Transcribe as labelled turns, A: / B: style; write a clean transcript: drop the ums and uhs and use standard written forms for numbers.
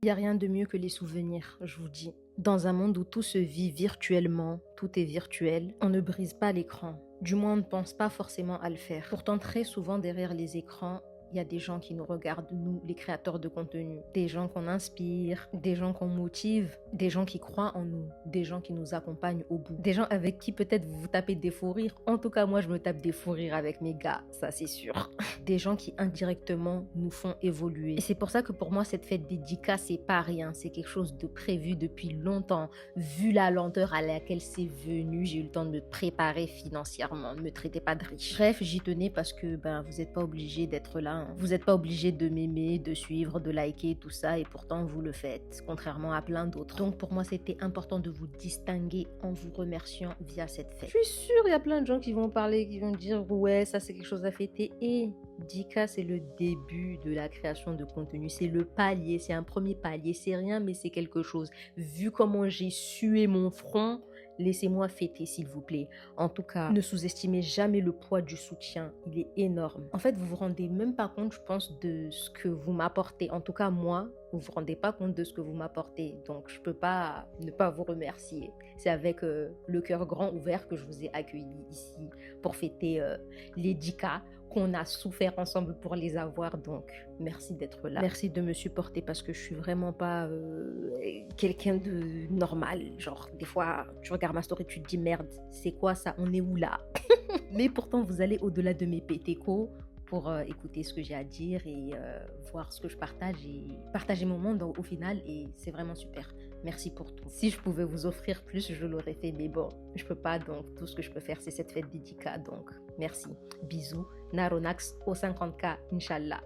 A: Il n'y a rien de mieux que les souvenirs, je vous dis. Dans un monde où tout se vit virtuellement, tout est virtuel, on ne brise pas l'écran. Du moins, on ne pense pas forcément à le faire. Pourtant, très souvent, derrière les écrans, il y a des gens qui nous regardent, nous, les créateurs de contenu. Des gens qu'on inspire, des gens qu'on motive, des gens qui croient en nous, des gens qui nous accompagnent au bout. Des gens avec qui peut-être vous vous tapez des fous rires. En tout cas, moi, je me tape des fous rires avec mes gars, ça c'est sûr. Des gens qui indirectement nous font évoluer. Et c'est pour ça que pour moi, cette fête dédicace, c'est pas rien. C'est quelque chose de prévu depuis longtemps. Vu la lenteur à laquelle c'est venu, j'ai eu le temps de me préparer financièrement. Ne me traitez pas de riche. Bref, j'y tenais parce que vous n'êtes pas obligé d'être là. Vous n'êtes pas obligé de m'aimer, de suivre, de liker, tout ça. Et pourtant, vous le faites, contrairement à plein d'autres. Donc pour moi, c'était important de vous distinguer en vous remerciant via cette fête. Je suis sûre, il y a plein de gens qui vont parler, qui vont dire ouais, ça c'est quelque chose à fêter. Et Dika, c'est le début de la création de contenu. C'est le palier, c'est un premier palier. C'est rien, mais c'est quelque chose. Vu comment j'ai sué mon front, laissez-moi fêter, s'il vous plaît. En tout cas, ne sous-estimez jamais le poids du soutien. Il est énorme. En fait, vous vous rendez même pas compte, je pense, de ce que vous m'apportez. En tout cas, moi, vous vous rendez pas compte de ce que vous m'apportez. Donc, je peux pas ne pas vous remercier. C'est avec le cœur grand ouvert que je vous ai accueilli ici pour fêter les 10K qu'on a souffert ensemble pour les avoir. Donc, merci d'être là. Merci de me supporter parce que je suis vraiment pas quelqu'un de normal. Genre, des fois, tu regardes ma story, tu te dis merde, c'est quoi ça? On est où là? Mais pourtant, vous allez au-delà de mes pétécos pour écouter ce que j'ai à dire et voir ce que je partage et partager mon monde au final, et c'est vraiment super. Merci pour tout. Si je pouvais vous offrir plus, je l'aurais fait, mais bon, je peux pas, donc tout ce que je peux faire, c'est cette fête dédicace, donc merci. Bisous. Naronax au 50K, Inch'Allah.